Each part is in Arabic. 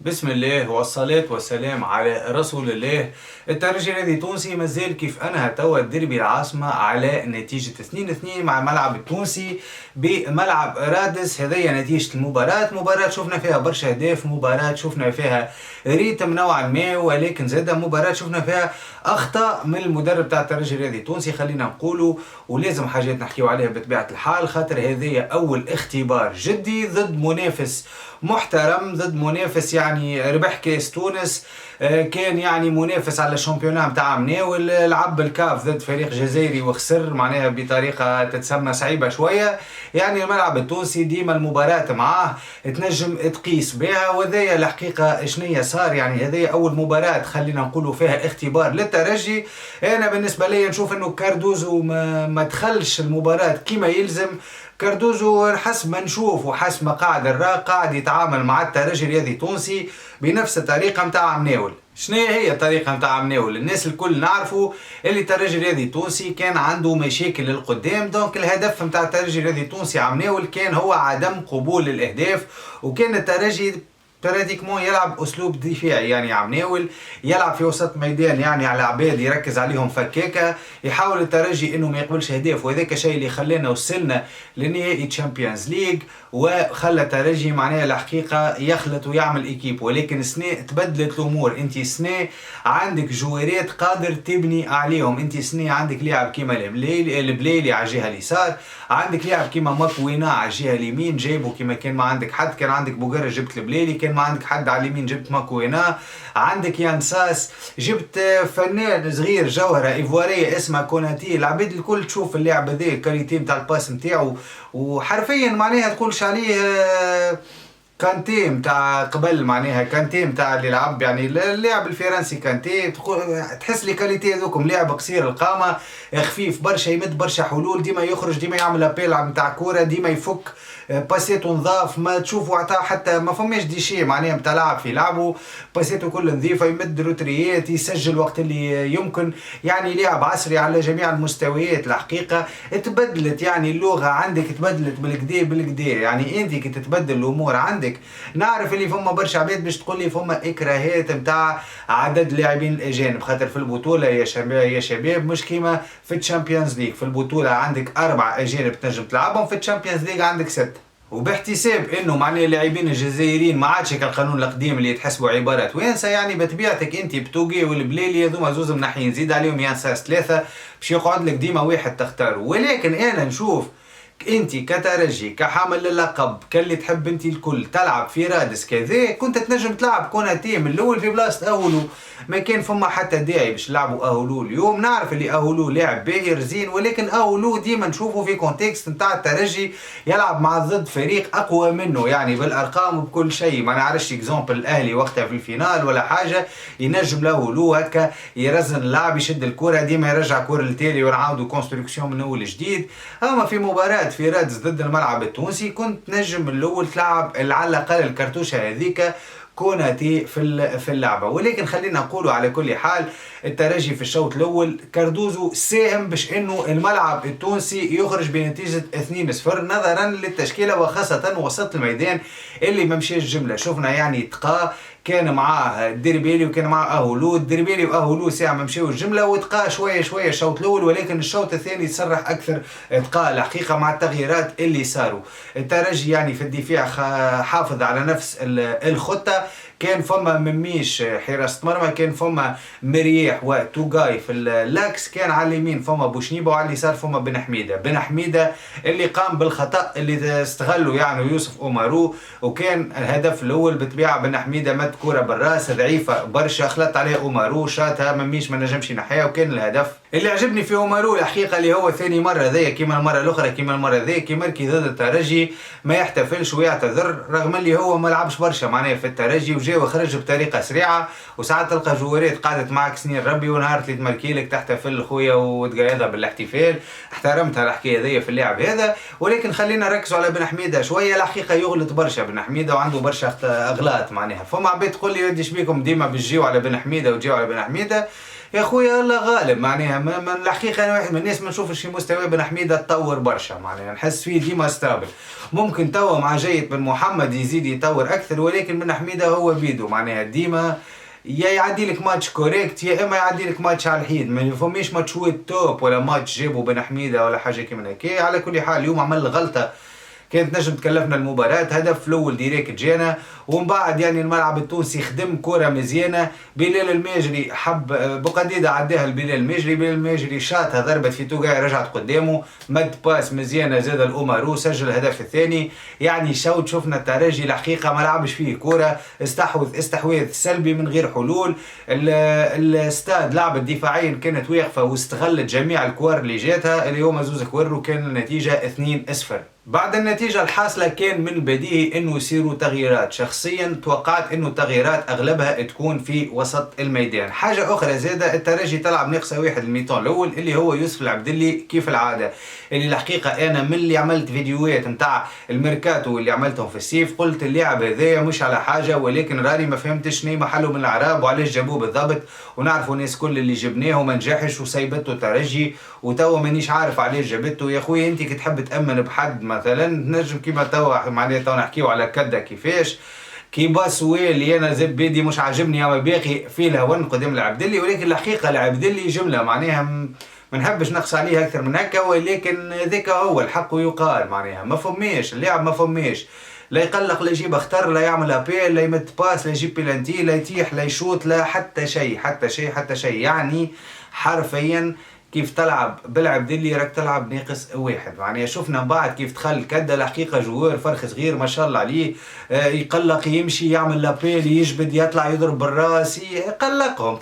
بسم الله والصلاة والسلام على رسول الله. الترجي الذي تونسي مازال كيف أنها توا الديربي العاصمة على نتيجة 2-2 مع الملعب التونسي بملعب رادس. هذه نتيجة المباراة. مباراة شفنا فيها برشا أهداف، مباراة شفنا فيها ريتم نوعا ما، ولكن زاد مباراة شفنا فيها أخطاء من المدرب تاع الترجي الذي تونسي خلينا نقولوا، ولازم حاجات نحكيو عليها بطبيعة الحال، خاطر هذه أول اختبار جدي ضد منافس محترم، ضد منافس يعني ربح كاس تونس، كان يعني منافس على الشامبيونات نتاع مناول، لعب الكاف ضد فريق جزائري وخسر معناها بطريقه تتسمى صعيبه شويه. يعني الملعب التونسي ديما المباراه معاه تنجم تقيس بها، وهذايا الحقيقه شنيا صار. يعني هذه اول مباراه خلينا نقولوا فيها اختبار للترجي. انا بالنسبه لي نشوف انه كاردوزو ما دخلش المباراه كما يلزم. كاردوزو حسب ما نشوف وحسب ما قاعد نراه قاعد يتعامل مع الترجي الرياضي التونسي بنفس الطريقه نتاع مناول. شنو هي الطريقه نتاع مناول؟ الناس الكل نعرفوا اللي الترجي الرياضي التونسي كان عنده مشاكل للقدام، دونك الهدف نتاع الترجي الرياضي التونسي على مناول كان هو عدم قبول الاهداف، وكان الترجي براتيكمون يلعب اسلوب دفاعي، يعني عمناول يلعب في وسط ميدان يعني على عباد يركز عليهم فكاكه، يحاول الترجي انه ما يقبلش اهداف، وهذاك الشيء اللي خلانا وصلنا لنهائي تشامبيونز ليج وخلى الترجي معناها الحقيقه يخلط ويعمل ايكيب. ولكن السنه تبدلت الامور، انت سنه عندك جوارات قادر تبني عليهم، انت سنه عندك لاعب كيما البليلي على الجهه اليسار، عندك لاعب كيما ماكوينا على الجهه اليمين جايبه كيما كان ما عندك حد، كان عندك بوغر جبت البليلي، كان ما عندك حد على اليمين جبت ماكوينا، عندك يانساس جبت فنان صغير جوهره ايفواريه اسمها كوناتي. العباد الكل تشوف اللاعب هذا الكاليتي نتاع الباس نتاعو، وحرفيا معناها تقولش عليه كانتي متاع قبل، معناها كانتي متاع اللي لعب يعني اللاعب الفرنسي كانتي، تحس لي كاليتي هذوكم لاعب قصير القامه خفيف برشا، يمد برشا حلول، ديما يخرج، ديما يعمل ابيل متاع كوره، ديما يفك باسيتو نظاف، ما تشوفوا عطاه حتى ما فماش ديشي معناها متاع لاعب في لعبه، باسيتو كل نظيفه، يمد روتريات، يسجل وقت اللي يمكن، يعني لاعب عصري على جميع المستويات. الحقيقه تبدلت يعني اللغه عندك، تبدلت بالكدا بالكدا، يعني انت كي تتبدل الامور عندك. نعرف اللي فما برشا عباد باش تقول لي فما اكراهات نتاع عدد لاعبين الاجانب، خاطر في البطوله يا شباب مش كيما في الشامبيونز ليج، في البطوله عندك 4 اجانب تنجم تلعبهم، في الشامبيونز ليج عندك 6، وباحتساب انه معناه اللاعبين الجزائريين ما عادش كالقانون القديم اللي يتحسبوا عباره وينسى، يعني بطبيعتك انت بتوقي والبليلي هذوما زوز منحين، زيد عليهم يانساس 3 باش يقعد لك ديما واحد تختاره. ولكن انا نشوف انت كترجي كحامل للقب كاللي تحب انت الكل تلعب في رادس كذا، كنت تنجم تلعب كوناتي من الاول في بلاصه اهولو، ما كان فما حتى داعي باش نلعبوا اهولو اليوم. نعرف اللي اهولو لاعب باهر زين، ولكن اهولو ديما نشوفه في كونتكست نتاع الترجي يلعب مع ضد فريق اقوى منه، يعني بالارقام وبكل شيء. ما نعرفش اكزامبل الاهلي وقتها في الفينال ولا حاجه ينجم لاهولو هكا يرزن اللاعب يشد الكره ديما يرجع كره للتالي ونعاودوا كونستركسيون من اول جديد. اما في مباراه في رادس ضد الملعب التونسي كنت نجم من الاول تلعب على الاقل الكرتوشه هذيك كوناتي في اللعبه. ولكن خلينا نقولوا على كل حال الترجي في الشوط الاول كاردوزو ساهم باش انه الملعب التونسي يخرج بنتيجه 2-0 نظرا للتشكيله، وخاصه وسط الميدان اللي ما مشيش جمله. شفنا يعني تقى كان معاه الدربيلي وكان معاه اهولو، الدربيلي واهولو ساعه ما مشاو الجمله، وتقى شويه شويه الشوط الاول، ولكن الشوط الثاني تصرح اكثر تقى الحقيقه مع التغييرات اللي صاروا. الترجي يعني في الدفاع حافظ على نفس الخطه، كان فما مميش حراسة مرمى، كان فما مريح وتوغاي في اللاكس، كان على اليمين فما بوشنيبه وعلى اليسار فما بن حميده اللي قام بالخطا اللي استغلوا يعني يوسف اومارو، وكان الهدف الاول بطبيعه بن حميده مد كوره بالراس ضعيفه برشا، خلط عليها اومارو شاتها مميش ما نجمش ينحيها، وكان الهدف اللي عجبني في اومارو الحقيقه اللي هو ثاني مره ذي كيما المره الاخرى كيما المره ذي كي مركي ضد الترجي ما يحتفلش ويعتذر، رغم اللي هو ما لعبش برشا معناه في الترجي وجا وخرج بطريقه سريعه. وساعات تلقى جوارات قعدت معك سنين ربي، ونهار اللي تمركي لك تحتفل خويا وتقايضها بالاحتفال، احترمتها الحكايه ذي في اللاعب هذا. ولكن خلينا نركزوا على بن حميده شويه، الحقيقه يغلط برشا بن حميده وعنده برشا اغلاط معناها. فما عباد تقول لي ودي شبيكم ديما بتجيو على بن حميده وتجيو على بن حميده، يا خويا الله غالب معناها من الحقيقه انا واحد من الناس ما نشوفش في مستوى بن حميده تطور برشا، معناها نحس فيه ديما ستابل. ممكن توا مع جيد بن محمد يزيد يطور اكثر، ولكن بن حميده هو بيدو معناها ديما يا يعدي لك ماتش كوريكت يا اما يعدي لك ماتش على الحيد، ما فماش ماتشوات توب ولا ماتش جابوا بن حميده ولا حاجه كيما هكا. على كل حال اليوم عمل غلطه كانت نجم تكلفنا المباراة. هدف الأول ديريكت جانا، ومن بعد يعني الملعب التونسي خدم كرة مزيانة. بلال الماجري حب بقديدة عداها لبلال الماجري، بلال الماجري شاطها ضربت في توقع رجعت قدامه، مد باس مزيانة زاد الأمارو سجل الهدف الثاني. يعني شوط شفنا الترجي الحقيقة ما لعبش فيه كرة، استحواذ سلبي من غير حلول. الاستاد لعبت دفاعيا كانت واقفة واستغلت جميع الكور اللي جاتها. اليوم زوز كور وكان النتيجة 2-0. بعد النتيجة الحاصلة كان من البديهي انه يصيروا تغييرات. شخصيا توقعت انه التغييرات اغلبها تكون في وسط الميدان. حاجة اخرى زادة، الترجي تلعب ناقصة واحد الميطان الاول اللي هو يوسف العبدلي كيف العادة، اللي الحقيقة انا من اللي عملت فيديوهات نتاع الميركاتو اللي عملتهم في السيف قلت اللاعب هذايا مش على حاجة، ولكن راني ما فهمتش شنو محله من العراب وعلاش جابوه بالضبط. ونعرفوا الناس كل اللي جبناه وما نجحش وسيبته الترجي، وتوا مانيش عارف علاش جابته. يا خويا انت كي تحب تامن بحد مثلا نجم كيما توا معناها توا نحكيو على كدا كيفاش كي باسوي اللي انا زب بيدي مش عاجبني اما باقي في الهون قدام العبدلي، ولكن الحقيقه العبدلي جمله معناها ما نحبش نقص عليه اكثر من هكا، ولكن ذاك هو الحق يقال معناها ما فماش اللاعب ما فماش لا يقلق لا يجيب اختر لا يعمل ابيل لا يمد باس لا يجيب بلانتي لا يتيح لا يشوط لا حتى شيء حتى شيء. يعني حرفيا كيف تلعب بالعبدلي راك تلعب ناقص واحد. معناها شفنا من بعد كيف دخل كدا الحقيقه جوار فرخ صغير ما شاء الله عليه، يقلق يمشي يعمل لابيل يجبد يطلع يضرب بالراس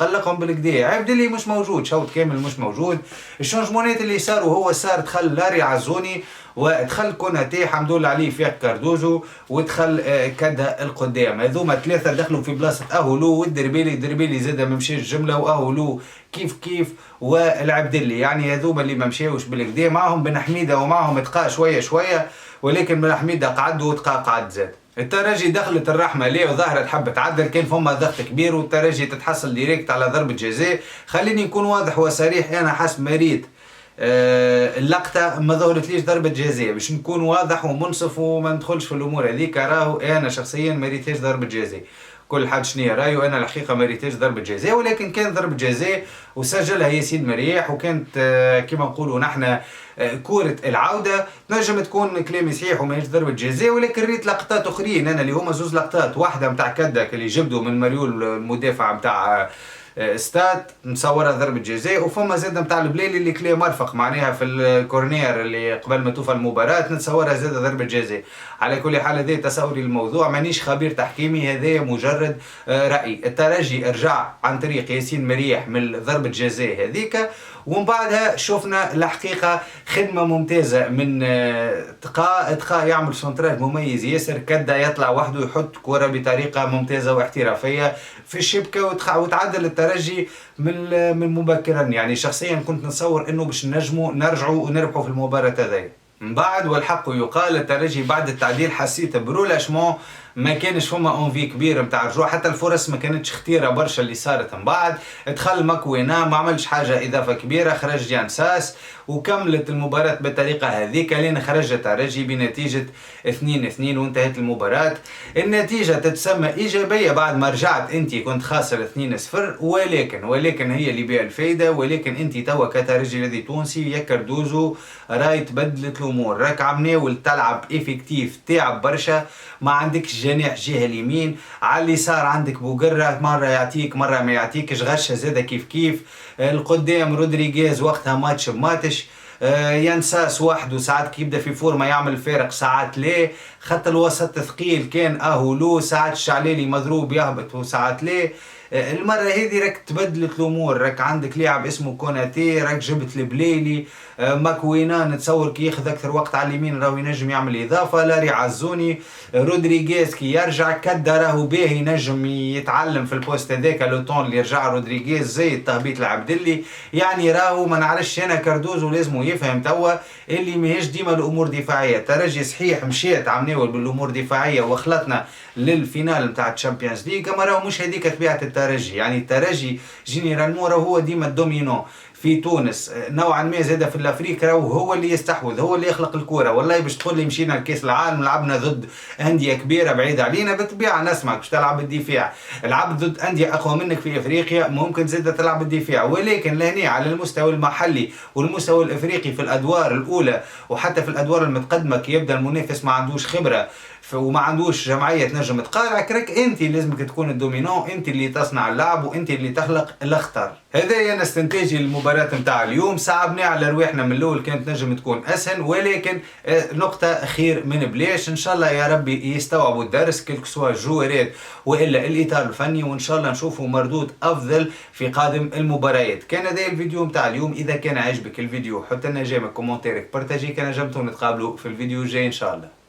قلقهم بالكدا. عبدلي مش موجود، شوط كامل مش موجود. الشونجمونات اللي صاروا هو صار دخل لاري عزوني ودخل كوناتي حمد لله عليه فيق كاردوزو ودخل كدا القدام. هذوما ثلاثه دخلوا في بلاصه اهولو والدربيلي زاد ما مشاش جمله واهولو كيف والعبدلي. يعني هذوما اللي ما مشاوش بالكدا. معهم بن حميده ومعهم تقى شويه ولكن بن حميده قعد وتقى قعد زاد. الترجي دخلت الرحمه ليه وظهرت حب تعدل، كان فما ضغط كبير والترجي تتحصل ديريكت على ضربه جزاء. خليني نكون واضح وصريح، انا حسب ما ريت اللقطة ما ظهرتليش ضربة جزاء باش نكون واضح ومنصف وما ندخلش في الامور هذيك. راهو انا شخصيا ما ريتهاش ضربة جزاء، كل حد شنيا رايو. انا الحقيقة ما ريتهاش ضربة جزاء، ولكن كان ضربة جزاء وسجلها ياسين مريح، وكانت كما نقولوا نحن كورة العودة. نجم تكون كلامي صحيح وماهيش ضربة جزاء، ولكن ريت لقطات اخرين انا اللي هما زوز لقطات، واحدة نتاع كدك اللي جبدوا من مريول المدافع نتاع استاد مصورها ضربة جزاء، وفما زاد نتاع البليلي اللي كلي مرفق معناها في الكورنير اللي قبل ما توفى المباراة نتصورها زاد ضربة جزاء. على كل حال هذا تصوري للموضوع، مانيش خبير تحكيمي، هذا مجرد رأي. الترجي رجع عن طريق ياسين مريح من ضربة جزاء هذيك، ومن بعدها شفنا الحقيقة خدمة ممتازة من تقا يعمل سنتراج مميز ياسر، كدا يطلع وحده يحط كرة بطريقة ممتازة واحترافية في الشبكة وتعدل الترجي من مبكرا. يعني شخصيا كنت نتصور انه باش نجموا نرجعوا ونربحوا في المباراة هذه. من بعد والحق يقال الترجي بعد التعديل حسيت برولاشمون، ما كانش فما اونفي كبير نتاع الرجوع، حتى الفرص ما كانتش خطيره برشا اللي صارت. من بعد دخل ماكوينا ما عملش حاجه اضافه كبيره، خرج جان ساس وكملت المباراه بالطريقه هذيك لين خرج الترجي بنتيجه 2-2 وانتهت المباراه. النتيجه تتسمى ايجابيه بعد ما رجعت انت كنت خاسر 2-0، ولكن هي اللي بها الفايده. ولكن انت توا كترجي الذي تونسي يا كردوزو راي تبدلت الامور، راك عمناول تلعب افكتيف تعب برشا، ما عندكش جناح جهه اليمين، على اليسار عندك بوقرة مره يعطيك مره ما يعطيكش، غشه زاده كيف القدام رودريغيز وقتها ماتش بماتش، ينساس وحده ساعات كي يبدا في فورما يعمل فارق ساعات ليه، خط الوسط ثقيل كان اهولو ساعات الشعليلي مضروب يهبط وساعات ليه. المرة هذه راك تبدلت الامور، راك عندك لاعب اسمه كوناتي، راك جبت البليلي، ماكوينا نتصور كي ياخذ اكثر وقت على اليمين راهو ينجم يعمل اضافه، لاري عزوني، رودريغيز كي يرجع كدا راهو باهي ينجم يتعلم في البوست هذاك لو طون اللي رجع رودريغيز زي التهبيط العبدلي. يعني راهو ما نعرفش انا كاردوزو لازم يفهم توا اللي ماهيش ديما الامور دفاعيه. ترجي صحيح مشيت عمناول بالامور دفاعيه وخلطنا للفينال نتاع الشامبيونز ليغ، اما راهو مش هذيك طبيعه الترجي. يعني الترجي جينيرالمون هو ديما الدومينون في تونس نوعا ما، زاد في الافريقيا وهو اللي يستحوذ، هو اللي يخلق الكوره. والله باش تقول لي مشينا لكاس العالم لعبنا ضد انديه كبيره بعيده علينا، بالطبيعه نسمعك باش تلعب بالدفاع. لعبت ضد انديه اقوى منك في افريقيا ممكن زاد تلعب بالدفاع، ولكن لهنا على المستوى المحلي والمستوى الافريقي في الادوار الاولى وحتى في الادوار المتقدمه كي يبدا المنافس ما عندوش خبره وما عندوش جمعيه تنجم تقارعك، راك انت لازمك تكون الدومينون، انت اللي تصنع اللعب وانت اللي تخلق الاخطار. هذا انا استنتاجي المباراه نتاع اليوم. صعبنا على رواحنا من الاول، كانت نجم تكون اسهل، ولكن نقطه خير من بلاش. ان شاء الله يا ربي يستوعبوا الدرس كل سوا الجوارات والا الاطار الفني، وان شاء الله نشوفوا مردود افضل في قادم المباريات. كان هذا الفيديو نتاع اليوم. اذا كان عجبك الفيديو حط لنا جيم كومنتيرك، بارتاجي، كان نجمتوا نتقابلوا في الفيديو الجاي ان شاء الله.